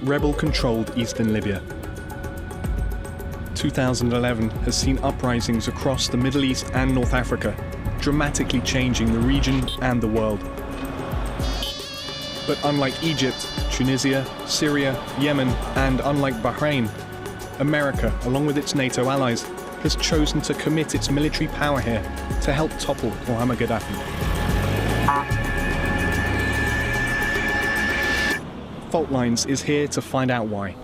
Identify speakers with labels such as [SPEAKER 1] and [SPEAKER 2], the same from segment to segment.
[SPEAKER 1] rebel-controlled eastern Libya. 2011 has seen uprisings across the Middle East and North Africa, dramatically changing the region and the world. But unlike Egypt, Tunisia, Syria, Yemen, and unlike Bahrain, America, along with its NATO allies, has chosen to commit its military power here to help topple Muammar Gaddafi. Fault Lines is here to find out why.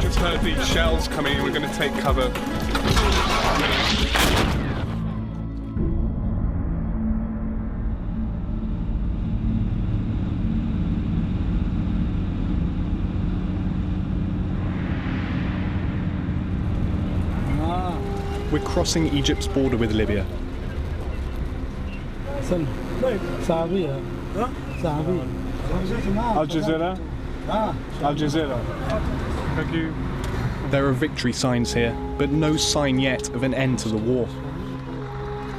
[SPEAKER 2] Just heard these shells coming in, we're going to take cover.
[SPEAKER 1] We're crossing Egypt's border with Libya.
[SPEAKER 2] Al Jazeera? Al Jazeera. Thank you.
[SPEAKER 1] There are victory signs here, but no sign yet of an end to the war.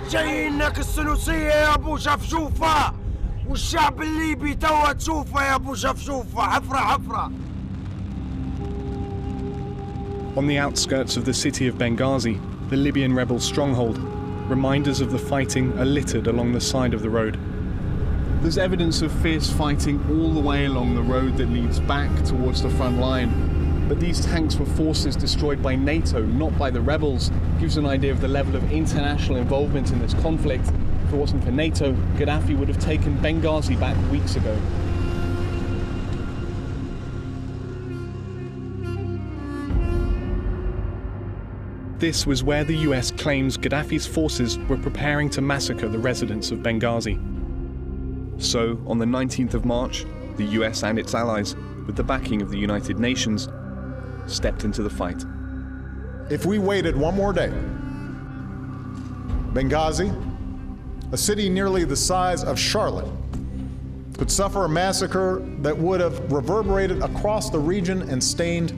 [SPEAKER 3] جايينك الثلثية يا أبو شفشوفة والشعب الليبي توا تشوفه يا أبو شفشوفة حفرة حفرة.
[SPEAKER 1] On the outskirts of the city of Benghazi, the Libyan rebel stronghold, reminders of the fighting are littered along the side of the road. There's evidence of fierce fighting all the way along the road that leads back towards the front line. But these tanks were forces destroyed by NATO, not by the rebels. Gives an idea of the level of international involvement in this conflict. If it wasn't for NATO, Gaddafi would have taken Benghazi back weeks ago. This was where the US claims Gaddafi's forces were preparing to massacre the residents of Benghazi. So, on the 19th of March, the US and its allies, with the backing of the United Nations, stepped into the fight.
[SPEAKER 4] If we waited one more day, Benghazi, a city nearly the size of Charlotte, could suffer a massacre that would have reverberated across the region and stained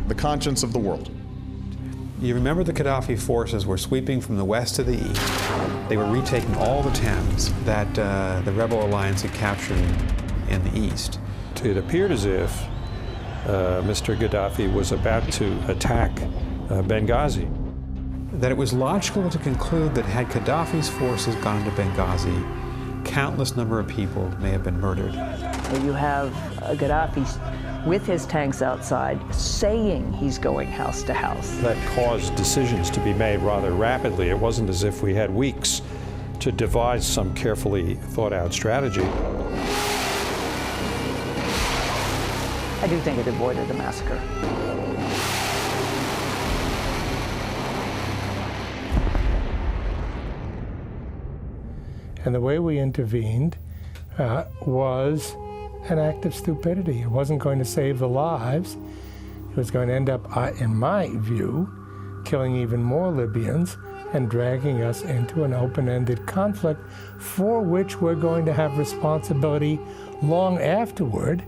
[SPEAKER 4] the conscience of the world.
[SPEAKER 5] You remember the Gaddafi forces were sweeping from the west to the east. They were retaking all the towns that the rebel alliance had captured in the east.
[SPEAKER 6] It appeared as if Mr. Gaddafi was about to attack Benghazi.
[SPEAKER 5] That it was logical to conclude that had Gaddafi's forces gone into Benghazi, countless number of people may have been murdered.
[SPEAKER 7] You have Gaddafi with his tanks outside saying he's going house to house.
[SPEAKER 6] That caused decisions to be made rather rapidly. It wasn't as if we had weeks to devise some carefully thought out strategy.
[SPEAKER 7] I do think it avoided a massacre.
[SPEAKER 8] And the way we intervened was an act of stupidity. It wasn't going to save the lives. It was going to end up, in my view, killing even more Libyans and dragging us into an open-ended conflict for which we're going to have responsibility long afterward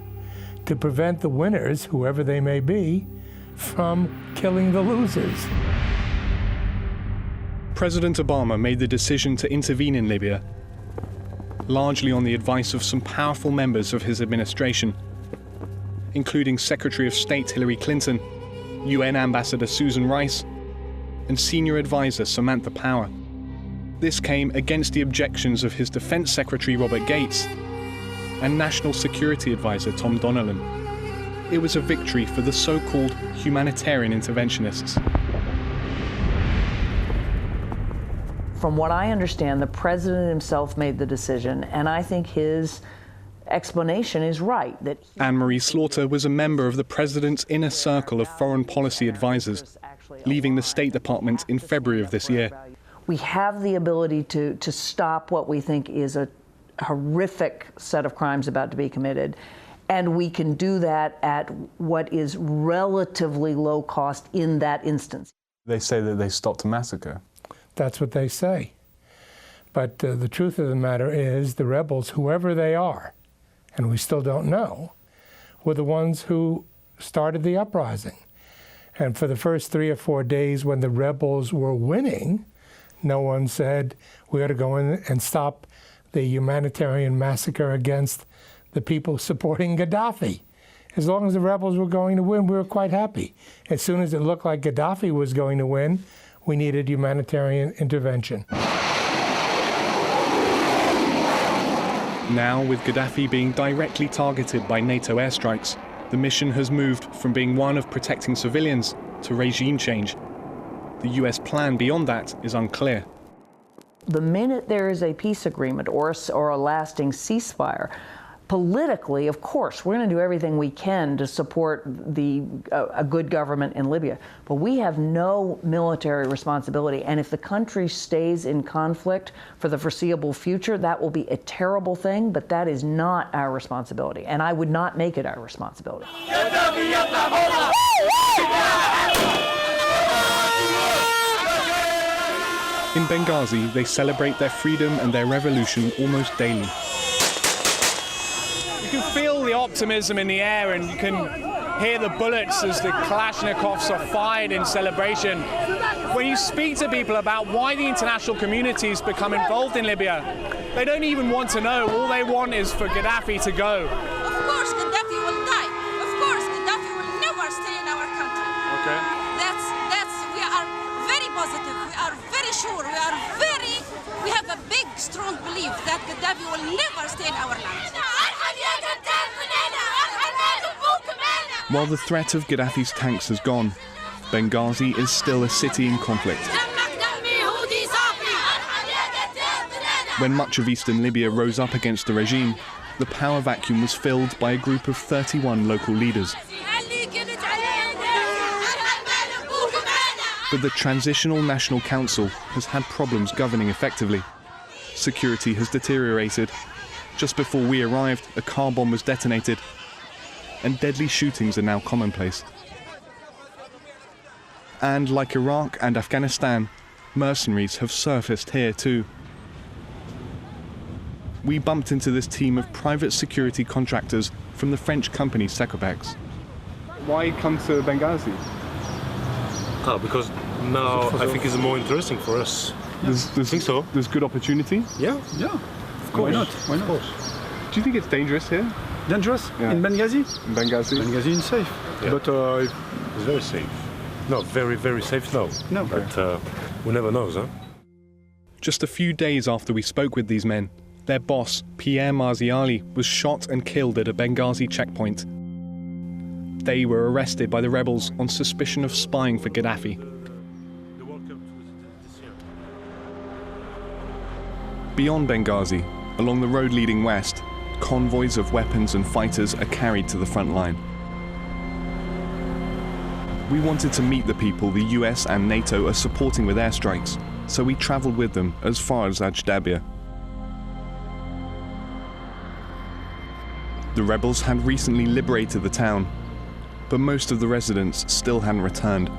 [SPEAKER 8] to prevent the winners, whoever they may be, from killing the losers.
[SPEAKER 1] President Obama made the decision to intervene in Libya, largely on the advice of some powerful members of his administration, including Secretary of State Hillary Clinton, UN Ambassador Susan Rice, and Senior Advisor Samantha Power. This came against the objections of his Defense Secretary Robert Gates and National Security Advisor Tom Donnellan. It was a victory for the so-called humanitarian interventionists.
[SPEAKER 7] From what I understand, the president himself made the decision, and I think his explanation is right. That
[SPEAKER 1] Anne-Marie Slaughter was a member of the president's inner circle of foreign policy advisors, leaving the State Department in February of this year.
[SPEAKER 7] We have the ability to stop what we think is a horrific set of crimes about to be committed, and we can do that at what is relatively low cost in that instance.
[SPEAKER 2] They say that they stopped a massacre.
[SPEAKER 8] That's what they say. But the truth of the matter is the rebels, whoever they are, and we still don't know, were the ones who started the uprising. And for the first 3 or 4 days when the rebels were winning, No one said we ought to go in and stop the humanitarian massacre against the people supporting Gaddafi. As long as the rebels were going to win, we were quite happy. As soon as it looked like Gaddafi was going to win, we needed humanitarian intervention.
[SPEAKER 1] Now, with Gaddafi being directly targeted by NATO airstrikes, the mission has moved from being one of protecting civilians to regime change. The US plan beyond that is unclear.
[SPEAKER 7] The minute there is a peace agreement or a lasting ceasefire, politically, of course, we're going to do everything we can to support a good government in Libya. But we have no military responsibility. And if the country stays in conflict for the foreseeable future, that will be a terrible thing, but that is not our responsibility. And I would not make it our responsibility.
[SPEAKER 1] In Benghazi, they celebrate their freedom and their revolution almost daily.
[SPEAKER 2] You can feel the optimism in the air, and you can hear the bullets as the Kalashnikovs are fired in celebration. When you speak to people about why the international community has become involved in Libya, they don't even want to know. All they want is for Gaddafi to go.
[SPEAKER 9] Of course, Gaddafi will die. Of course, Gaddafi will never stay in our country.
[SPEAKER 2] Okay.
[SPEAKER 9] We are very positive. We are very sure. We have a big, strong belief that Gaddafi will never stay in our land.
[SPEAKER 1] While the threat of Gaddafi's tanks has gone, Benghazi is still a city in conflict. When much of eastern Libya rose up against the regime, the power vacuum was filled by a group of 31 local leaders. But the Transitional National Council has had problems governing effectively. Security has deteriorated. Just before we arrived, a car bomb was detonated, and deadly shootings are now commonplace. And like Iraq and Afghanistan, mercenaries have surfaced here too. We bumped into this team of private security contractors from the French company SALMAN.
[SPEAKER 2] Why come to Benghazi?
[SPEAKER 10] Because now I think it's more interesting for us. I think so.
[SPEAKER 2] There's good opportunity?
[SPEAKER 10] Yeah.
[SPEAKER 2] Of course. Why not? Do you think it's dangerous here?
[SPEAKER 11] Dangerous?
[SPEAKER 2] Yeah.
[SPEAKER 11] In Benghazi?
[SPEAKER 2] In Benghazi?
[SPEAKER 11] Benghazi is safe.
[SPEAKER 10] Yeah.
[SPEAKER 11] But
[SPEAKER 10] it's very safe. No, very, very safe, no.
[SPEAKER 11] No.
[SPEAKER 10] But we never know, huh?
[SPEAKER 1] Just a few days after we spoke with these men, their boss, Pierre Marziali, was shot and killed at a Benghazi checkpoint. They were arrested by the rebels on suspicion of spying for Gaddafi. Beyond Benghazi, along the road leading west, convoys of weapons and fighters are carried to the front line. We wanted to meet the people the US and NATO are supporting with airstrikes, so we travelled with them as far as Ajdabia. The rebels had recently liberated the town, but most of the residents still hadn't returned.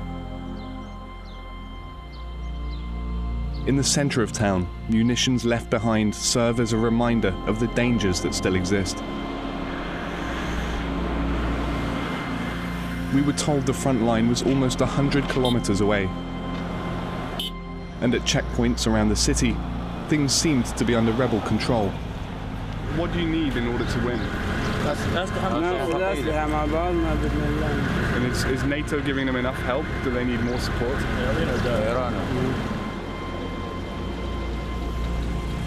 [SPEAKER 1] In the centre of town, munitions left behind serve as a reminder of the dangers that still exist. We were told the front line was almost 100 kilometers away. And at checkpoints around the city, things seemed to be under rebel control.
[SPEAKER 2] What do you need in order to win? And is NATO giving them enough help? Do they need more support?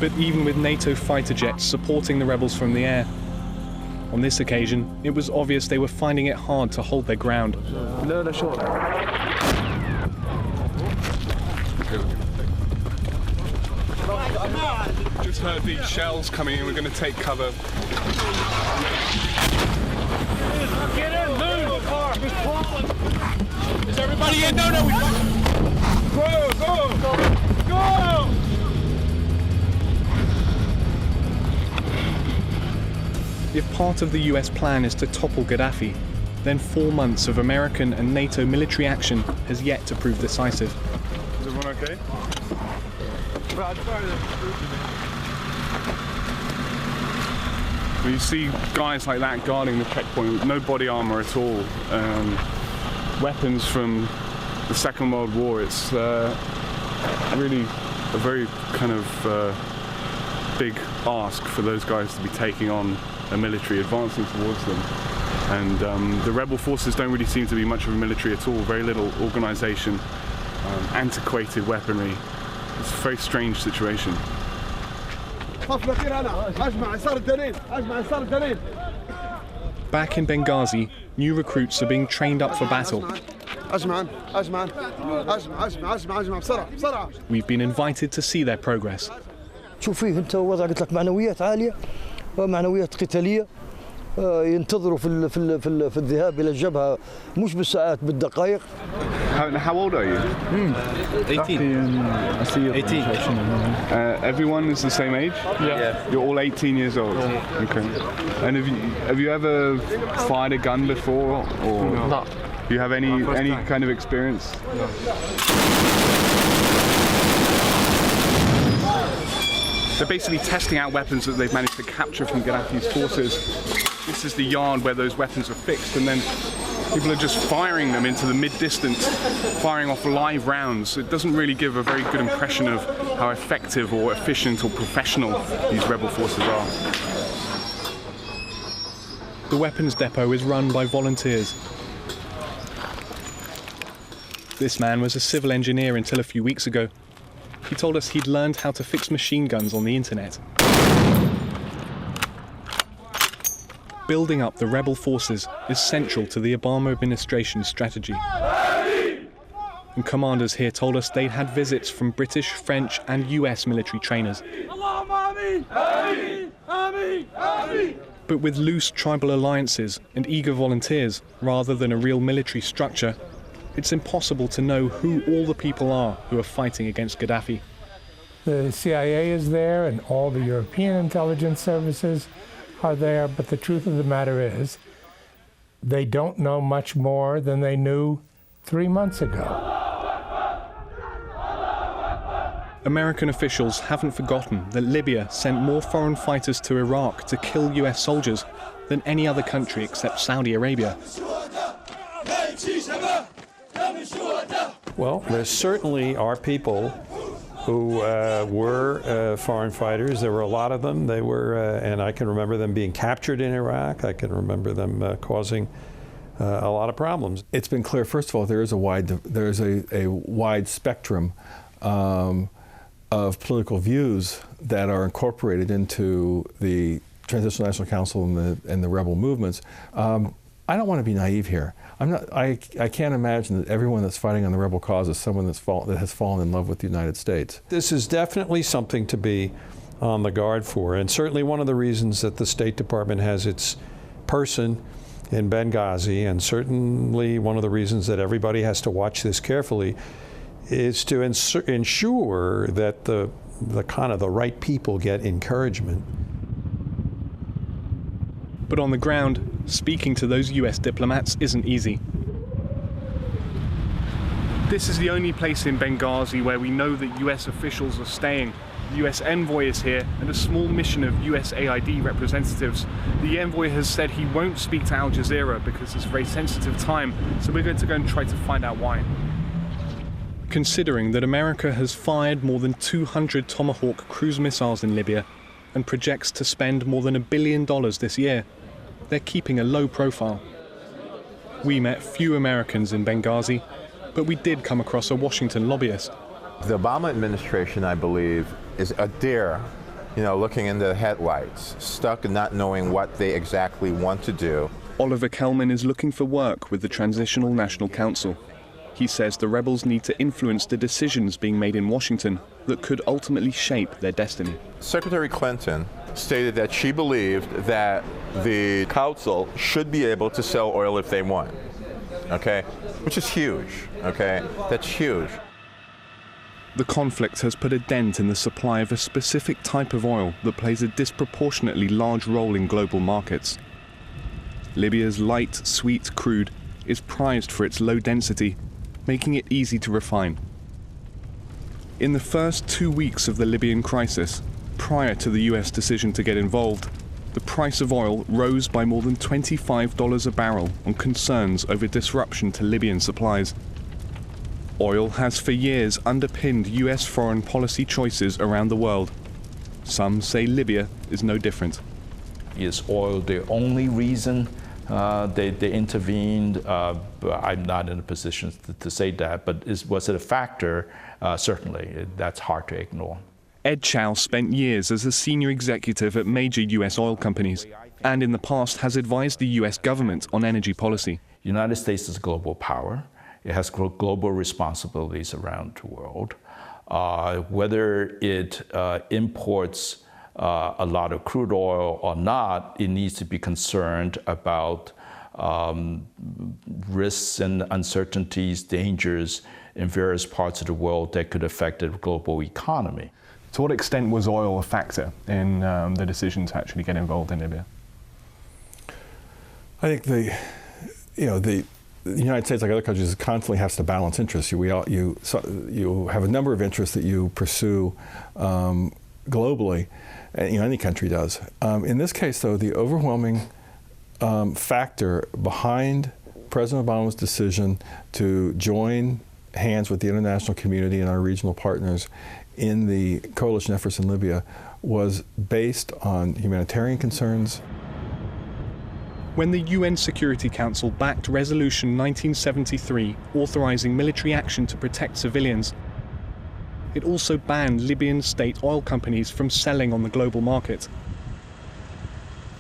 [SPEAKER 1] But even with NATO fighter jets supporting the rebels from the air, on this occasion, it was obvious they were finding it hard to hold their ground.
[SPEAKER 2] Just heard these shells coming in, we're going to take cover. Get in, move! Is everybody in? No, we go!
[SPEAKER 1] If part of the US plan is to topple Gaddafi, then 4 months of American and NATO military action has yet to prove decisive.
[SPEAKER 2] Is everyone okay? When you see guys like that guarding the checkpoint with no body armor at all, weapons from the Second World War, it's really
[SPEAKER 11] a very kind of big ask for those guys to be taking on a military advancing towards them. And the rebel forces don't really seem to be much of a military at all, very little organisation, antiquated weaponry. It's a very strange situation.
[SPEAKER 1] Back in Benghazi, new recruits are being trained up for battle. We've been invited to see their progress.
[SPEAKER 12] شوف فيه انت وضع قلت لك معنويات عاليه ومعنويات قتاليه ينتظروا في الذهاب الى الجبهه مش بالساعات بالدقائق.
[SPEAKER 11] How old are you?
[SPEAKER 13] 18.
[SPEAKER 11] 18. Everyone is the same age?
[SPEAKER 13] Yeah.
[SPEAKER 11] You're all 18 years old? Okay. And have you ever fired a gun before? Or
[SPEAKER 13] No.
[SPEAKER 11] Do you have any kind of experience?
[SPEAKER 13] No.
[SPEAKER 11] They're basically testing out weapons that they've managed to capture from Gaddafi's forces. This is the yard where those weapons are fixed, and then people are just firing them into the mid-distance, firing off live rounds. It doesn't really give a very good impression of how effective or efficient or professional these rebel forces are.
[SPEAKER 1] The weapons depot is run by volunteers. This man was a civil engineer until a few weeks ago. He told us he'd learned how to fix machine guns on the internet. Building up the rebel forces is central to the Obama administration's strategy. And commanders here told us they'd had visits from British, French and US military trainers. But with loose tribal alliances and eager volunteers, rather than a real military structure, it's impossible to know who all the people are who are fighting against Gaddafi.
[SPEAKER 8] The CIA is there and all the European intelligence services are there, but the truth of the matter is they don't know much more than they knew 3 months ago.
[SPEAKER 1] American officials haven't forgotten that Libya sent more foreign fighters to Iraq to kill US soldiers than any other country except Saudi Arabia.
[SPEAKER 6] Well, there certainly are people who were foreign fighters. There were a lot of them. They were, and I can remember them being captured in Iraq. I can remember them causing a lot of problems.
[SPEAKER 14] It's been clear, first of all, there is a wide spectrum of political views that are incorporated into the Transitional National Council and the rebel movements. I don't want to be naive here. I can't imagine that everyone that's fighting on the rebel cause is someone that has fallen in love with the United States.
[SPEAKER 6] This is definitely something to be on the guard for, and certainly one of the reasons that the State Department has its person in Benghazi, and certainly one of the reasons that everybody has to watch this carefully, is to ensure that the right people get encouragement.
[SPEAKER 1] But on the ground, speaking to those US diplomats isn't easy.
[SPEAKER 11] This is the only place in Benghazi where we know that US officials are staying. The US envoy is here and a small mission of USAID representatives. The envoy has said he won't speak to Al Jazeera because it's a very sensitive time, so we're going to go and try to find out why.
[SPEAKER 1] Considering that America has fired more than 200 Tomahawk cruise missiles in Libya and projects to spend more than $1 billion this year, they're keeping a low profile. We met few Americans in Benghazi, but we did come across a Washington lobbyist.
[SPEAKER 15] The Obama administration, I believe, is a deer, looking into the headlights, stuck and not knowing what they exactly want to do.
[SPEAKER 1] Oliver KELLMAN is looking for work with the Transitional National Council. He says the rebels need to influence the decisions being made in Washington that could ultimately shape their destiny.
[SPEAKER 15] Secretary Clinton stated that she believed that the council should be able to sell oil if they want, okay? Which is huge, okay? That's huge.
[SPEAKER 1] The conflict has put a dent in the supply of a specific type of oil that plays a disproportionately large role in global markets. Libya's light, sweet crude is prized for its low density, making it easy to refine. In the first 2 weeks of the Libyan crisis, prior to the US decision to get involved, the price of oil rose by more than $25 a barrel on concerns over disruption to Libyan supplies. Oil has for years underpinned US foreign policy choices around the world. Some say Libya is no different.
[SPEAKER 16] Is oil the only reason they intervened? I'm not in a position to say that, but was it a factor? Certainly, that's hard to ignore.
[SPEAKER 1] Ed Chow spent years as a senior executive at major US oil companies, and in the past has advised the US government on energy policy.
[SPEAKER 16] The United States is a global power. It has global responsibilities around the world. Whether it imports a lot of crude oil or not, it needs to be concerned about risks and uncertainties, dangers in various parts of the world that could affect the global economy.
[SPEAKER 1] To what extent was oil a factor in the decision to actually get involved in Libya?
[SPEAKER 14] I think the United States, like other countries, constantly has to balance interests. You have a number of interests that you pursue globally, and any country does. In this case, though, the overwhelming factor behind President Obama's decision to join hands with the international community and our regional partners in the coalition efforts in Libya was based on humanitarian concerns.
[SPEAKER 1] When the UN Security Council backed Resolution 1973 authorizing military action to protect civilians, it also banned Libyan state oil companies from selling on the global market.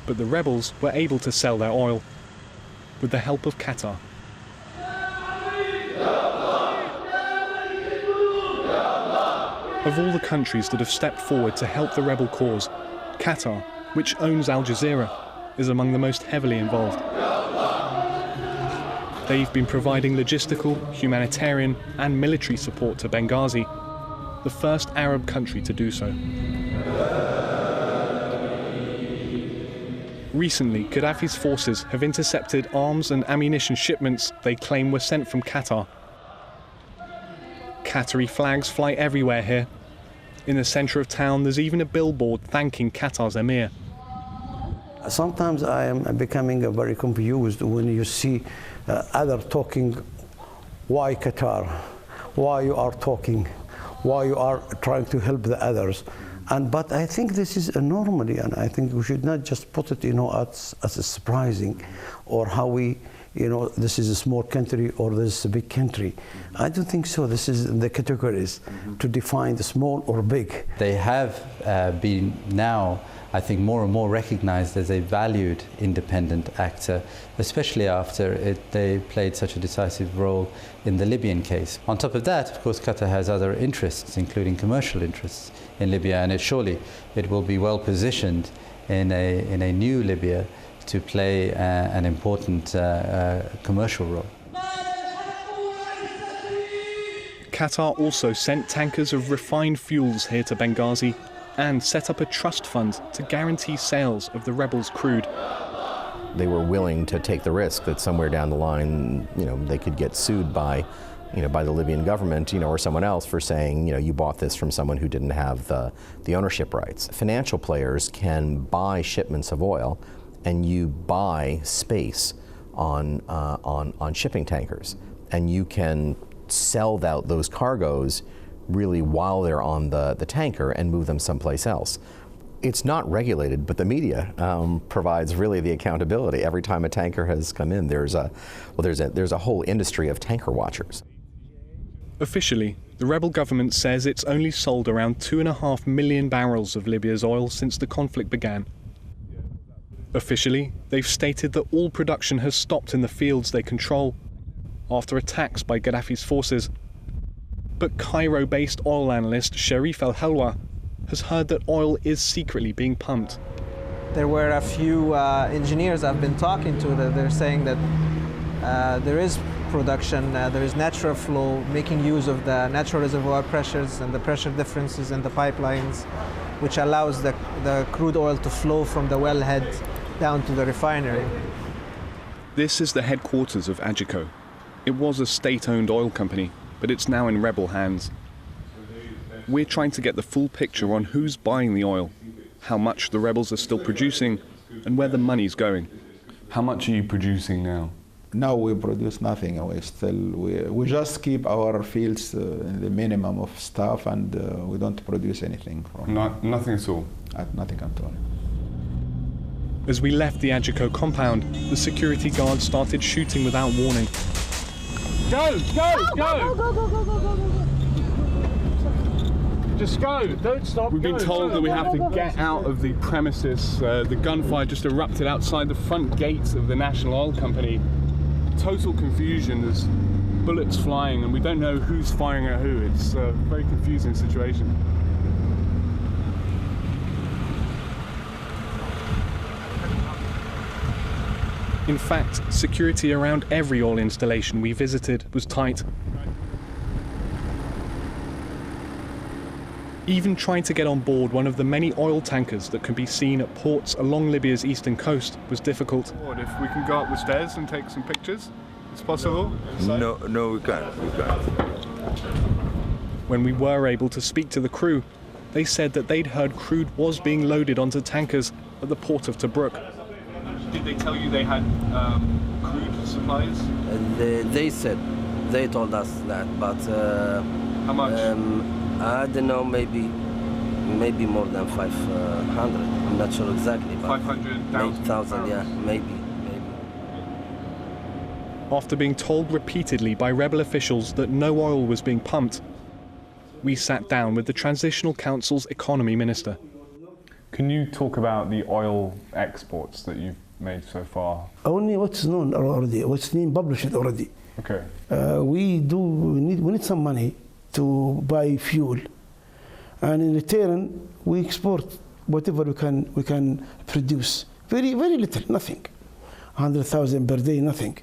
[SPEAKER 1] But the rebels were able to sell their oil with the help of Qatar. Of all the countries that have stepped forward to help the rebel cause, Qatar, which owns Al Jazeera, is among the most heavily involved. They've been providing logistical, humanitarian and military support to Benghazi, the first Arab country to do so. Recently, Gaddafi's forces have intercepted arms and ammunition shipments they claim were sent from Qatar. Qatari flags fly everywhere here. In the centre of town, there's even a billboard thanking Qatar's emir.
[SPEAKER 17] Sometimes I am becoming very confused when you see others talking, why Qatar, why you are talking, why you are trying to help the others. But I think this is normally, and I think we should not just put it, as surprising, or how we, this is a small country or this is a big country. I don't think so. This is the categories to define the small or big.
[SPEAKER 18] They have been now, I think, more and more recognized as a valued independent actor, especially after they played such a decisive role in the Libyan case. On top of that, of course, Qatar has other interests, including commercial interests in Libya, and surely it will be well positioned in a new Libya to play an important commercial role.
[SPEAKER 1] Qatar also sent tankers of refined fuels here to Benghazi and set up a trust fund to guarantee sales of the rebels' crude.
[SPEAKER 19] They were willing to take the risk that somewhere down the line, they could get sued by the Libyan government, or someone else for saying, you bought this from someone who didn't have the ownership rights. Financial players can buy shipments of oil, and you buy space on shipping tankers, and you can sell out those cargoes really while they're on the tanker and move them someplace else. It's not regulated, but the media provides really the accountability. Every time a tanker has come in, there's a whole industry of tanker watchers.
[SPEAKER 1] Officially, the rebel government says it's only sold around 2.5 million barrels of Libya's oil since the conflict began. Officially, they've stated that all production has stopped in the fields they control after attacks by Gaddafi's forces. But Cairo-based oil analyst Sharif El-Helwa has heard that oil is secretly being pumped.
[SPEAKER 20] There were a few engineers I've been talking to that they're saying that there is production, there is natural flow, making use of the natural reservoir pressures and the pressure differences in the pipelines, which allows the crude oil to flow from the wellhead down to the refinery.
[SPEAKER 1] This is the headquarters of Agico. It was a state-owned oil company, but it's now in rebel hands. We're trying to get the full picture on who's buying the oil, how much the rebels are still producing, and where the money's going. How much are you producing now?
[SPEAKER 21] No, we produce nothing. We just keep our fields in the minimum of stuff, and we don't produce anything from.
[SPEAKER 11] Nothing at all.
[SPEAKER 21] Nothing at all.
[SPEAKER 1] As we left the Ajico compound, the security guards started shooting without warning.
[SPEAKER 2] Go! Go! Go!
[SPEAKER 22] Go! Go! Go! Go! Go! Go! Go!
[SPEAKER 2] Just go! Don't stop!
[SPEAKER 11] We've been told that we have to get out of the premises. The gunfire just erupted outside the front gates of the National Oil Company. Total confusion. There's bullets flying, and we don't know who's firing at who. It's a very confusing situation.
[SPEAKER 1] In fact, security around every oil installation we visited was tight. Even trying to get on board one of the many oil tankers that can be seen at ports along Libya's eastern coast was difficult.
[SPEAKER 11] If we can go up the stairs and take some pictures, it's possible?
[SPEAKER 23] No, we can't.
[SPEAKER 1] When we were able to speak to the crew, they said that they'd heard crude was being loaded onto tankers at the port of Tobruk.
[SPEAKER 11] Did they tell you they had crude supplies?
[SPEAKER 23] They told us that, but
[SPEAKER 11] how much?
[SPEAKER 23] I don't know, maybe more than 500. I'm not sure exactly. 500,000, yeah, maybe.
[SPEAKER 1] After being told repeatedly by rebel officials that no oil was being pumped, we sat down with the Transitional Council's economy minister.
[SPEAKER 11] Can you talk about the oil exports that you've made so far?
[SPEAKER 12] Only what's known already, what's been published already.
[SPEAKER 11] Okay.
[SPEAKER 12] We need some money to buy fuel, and in return we export whatever we can produce. Very little, nothing. 100,000 per day, nothing.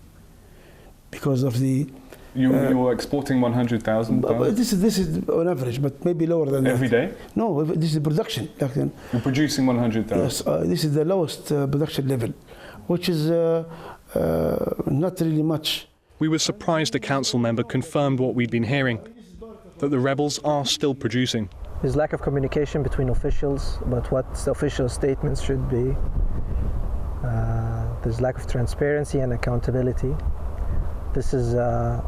[SPEAKER 12] Because of the.
[SPEAKER 11] You're exporting 100,000 barrels?
[SPEAKER 12] This is on average, but maybe lower than that.
[SPEAKER 11] Every day?
[SPEAKER 12] No, this is production.
[SPEAKER 11] You're producing 100,000?
[SPEAKER 12] Yes, this is the lowest production level, which is not really much.
[SPEAKER 1] We were surprised a council member confirmed what we'd been hearing, that the rebels are still producing.
[SPEAKER 20] There's lack of communication between officials about what the official statements should be. There's lack of transparency and accountability. This is a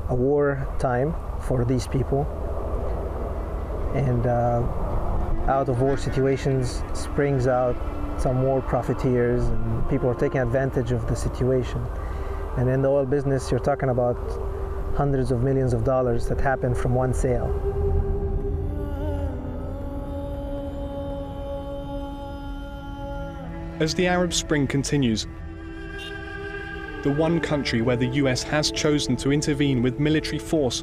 [SPEAKER 20] war time for these people, and out of war situations springs out some war profiteers, and people are taking advantage of the situation. And in the oil business, you're talking about hundreds of millions of dollars that happen from one sale.
[SPEAKER 1] As the Arab Spring continues, the one country where the US has chosen to intervene with military force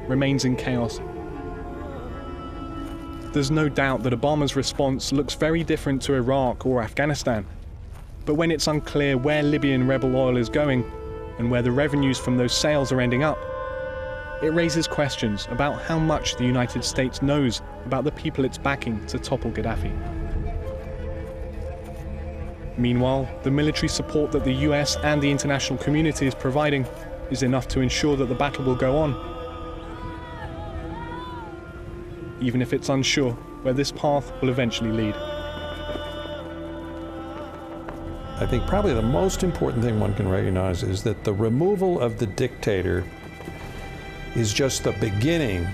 [SPEAKER 1] remains in chaos. There's no doubt that Obama's response looks very different to Iraq or Afghanistan, but when it's unclear where Libyan rebel oil is going and where the revenues from those sales are ending up, it raises questions about how much the United States knows about the people it's backing to topple Gaddafi. Meanwhile, the military support that the US and the international community is providing is enough to ensure that the battle will go on, even if it's unsure where this path will eventually lead.
[SPEAKER 6] I think probably the most important thing one can recognize is that the removal of the dictator is just the beginning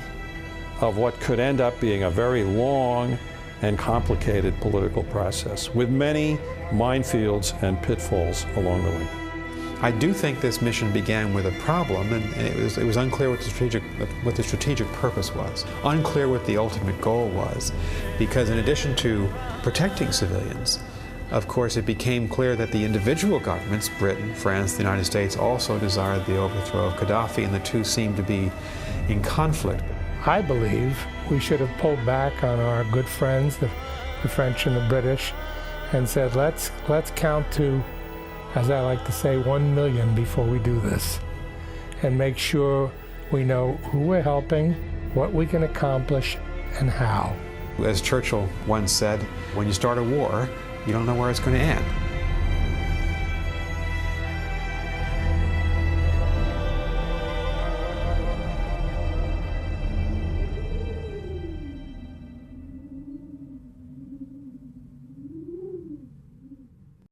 [SPEAKER 6] of what could end up being a very long and complicated political process with many minefields and pitfalls along the way.
[SPEAKER 5] I do think this mission began with a problem, and it was unclear what the strategic purpose was, unclear what the ultimate goal was, because in addition to protecting civilians, of course, it became clear that the individual governments, Britain, France, the United States, also desired the overthrow of Gaddafi, and the two seemed to be in conflict.
[SPEAKER 8] I believe we should have pulled back on our good friends, the French and the British, and said, let's count to, as I like to say, 1 million before we do this, and make sure we know who we're helping, what we can accomplish, and how.
[SPEAKER 5] As Churchill once said, when you start a war, you don't know where it's going to end.